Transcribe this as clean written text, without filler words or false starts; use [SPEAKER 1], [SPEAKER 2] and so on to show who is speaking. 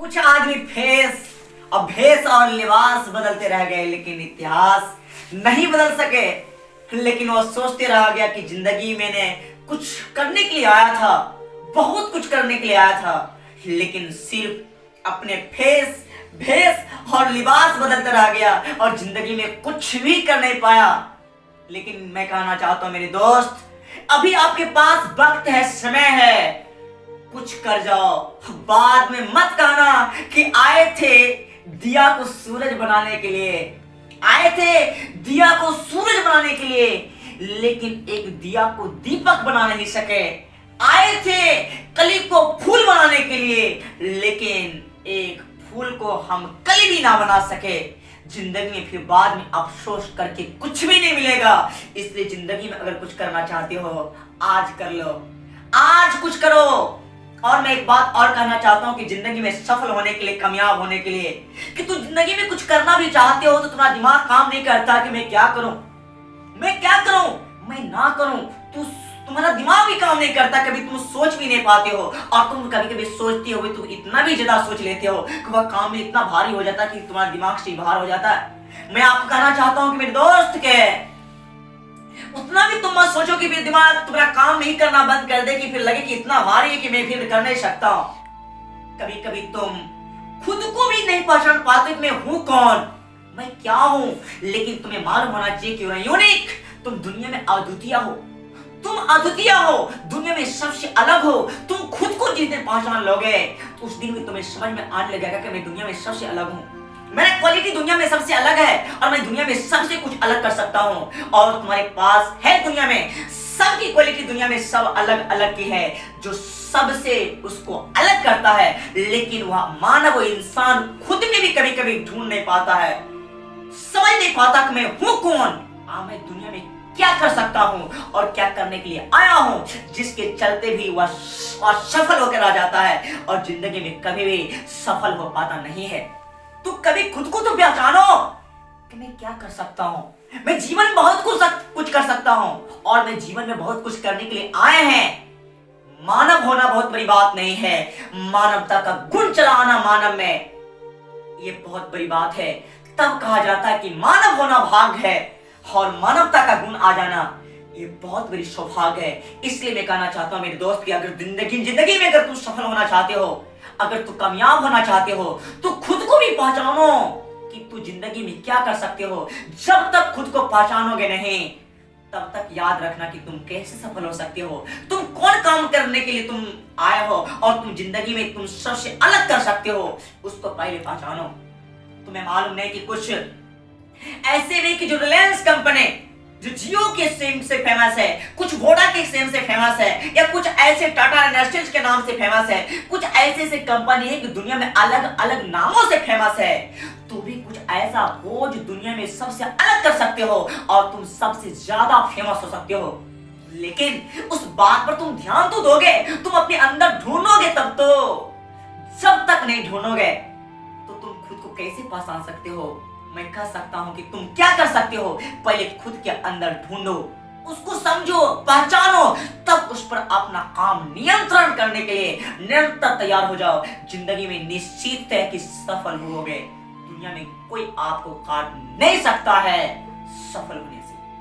[SPEAKER 1] कुछ आदमी फेस और भेस और लिबास बदलते रह गए, लेकिन इतिहास नहीं बदल सके। लेकिन वो सोचते रह गया कि जिंदगी मैंने कुछ करने के लिए आया था, बहुत कुछ करने के लिए आया था, लेकिन सिर्फ अपने फेस भेस और लिबास बदलता रह गया और जिंदगी में कुछ भी कर नहीं पाया। लेकिन मैं कहना चाहता हूं मेरे दोस्त, अभी आपके पास वक्त है, समय है, कुछ कर जाओ। बाद में मत कहना कि आए थे दिया को सूरज बनाने के लिए, आए थे दिया को सूरज बनाने के लिए, लेकिन एक दिया को दीपक बना नहीं सके। आए थे कली को फूल बनाने के लिए, लेकिन एक फूल को हम कली भी ना बना सके। जिंदगी में फिर बाद में अफसोस करके कुछ भी नहीं मिलेगा। इसलिए जिंदगी में अगर कुछ करना चाहते हो, आज कर लो, आज कुछ करो। और मैं एक बात और कहना चाहता हूं कि जिंदगी में सफल होने के लिए, कामयाब होने के लिए, कि तुम जिंदगी में कुछ करना भी चाहते हो तो तुम्हारा दिमाग काम नहीं करता कि मैं क्या करूं, मैं क्या करूं, मैं ना करूं। तुम्हारा दिमाग भी काम नहीं करता, कभी तुम सोच भी नहीं पाते हो। और तुम कभी कभी सोचते हो, तुम इतना भी ज्यादा सोच लेते हो कि वह काम में इतना भारी हो जाता है कि तुम्हारा दिमाग से बाहर हो जाता है। मैं आपको कहना चाहता हूं कि मेरे दोस्त के उतना भी तुम मत सोचो कि फिर दिमाग तुम्हारा काम नहीं करना बंद कर दे, कि फिर लगे कि इतना भारी है कि मैं फिर कर नहीं सकता। कभी कभी तुम खुद को भी नहीं पहचान पाते कि मैं हूं कौन, मैं क्या हूं। लेकिन तुम्हें मालूम होना चाहिए कि यूनिक, तुम दुनिया में अद्वितीय हो, तुम अद्वितीय हो, दुनिया में सबसे अलग हो। तुम खुद को जिस दिन पहचान लोगे तो उस दिन भी तुम्हें समझ में आने लगेगा कि मैं दुनिया में सबसे अलग हूं, मेरा क्वालिटी दुनिया में सबसे अलग है और मैं दुनिया में सबसे कुछ अलग कर सकता हूं। और तुम्हारे पास है दुनिया में सबकी क्वालिटी, दुनिया में सब अलग अलग की है, जो सबसे उसको अलग करता है। लेकिन वह मानव इंसान खुद में भी कभी कभी ढूंढ नहीं पाता है, समझ नहीं पाता कि मैं हूं कौन, मैं दुनिया में क्या कर सकता हूं और क्या करने के लिए आया हूं, जिसके चलते भी वह सफल होकर आ जाता है और जिंदगी में कभी भी सफल हो पाता नहीं है। तो कभी खुद को तो पहचानो कि मैं क्या कर सकता हूं, मैं जीवन में बहुत कुछ कर सकता हूं और मैं जीवन में बहुत कुछ करने के लिए आए हैं। मानव होना बहुत बड़ी बात नहीं है, मानवता का गुण चलाना मानव में ये बहुत बड़ी बात है। तब कहा जाता है कि मानव होना भाग्य है और मानवता का गुण आ जाना ये बहुत बड़ी सौभाग्य है। इसलिए मैं कहना चाहता हूं मेरे दोस्त कि अगर जिंदगी में अगर तुम सफल होना चाहते हो, अगर तू कामयाब होना चाहते हो, तो खुद को भी पहचानो कि तू जिंदगी में क्या कर सकते हो। जब तक खुद को पहचानोगे नहीं, तब तक याद रखना कि तुम कैसे सफल हो सकते हो, तुम कौन काम करने के लिए तुम आए हो और तुम जिंदगी में तुम सबसे अलग कर सकते हो, उसको पहले पहचानो। तुम्हें मालूम नहीं कि कुछ ऐसे भी कि जो रिलायंस कंपनी जो जियो के सिम से फेमस है, कुछ वोडा के सिम से फेमस है, या कुछ ऐसे टाटा इंडस्ट्रीज के नाम से फेमस है, कुछ ऐसे कंपनी है कि दुनिया में अलग अलग नामों से फेमस है। तो भी कुछ ऐसा हो जो दुनिया में सबसे अलग कर सकते हो और तुम सबसे ज्यादा फेमस हो सकते हो। लेकिन उस बात पर तुम ध्यान तो दोगे, तुम अपने अंदर ढूंढोगे तब तो। जब तक नहीं ढूंढोगे तो तुम खुद को कैसे पहचान सकते हो। मैं कह सकता हूं कि तुम क्या कर सकते हो, पहले खुद के अंदर ढूंढो, उसको समझो, पहचानो, तब उस पर अपना काम नियंत्रण करने के लिए निरंतर तैयार हो जाओ। जिंदगी में निश्चित है कि सफल होगे, दुनिया में कोई आपको काट नहीं सकता है सफल होने से।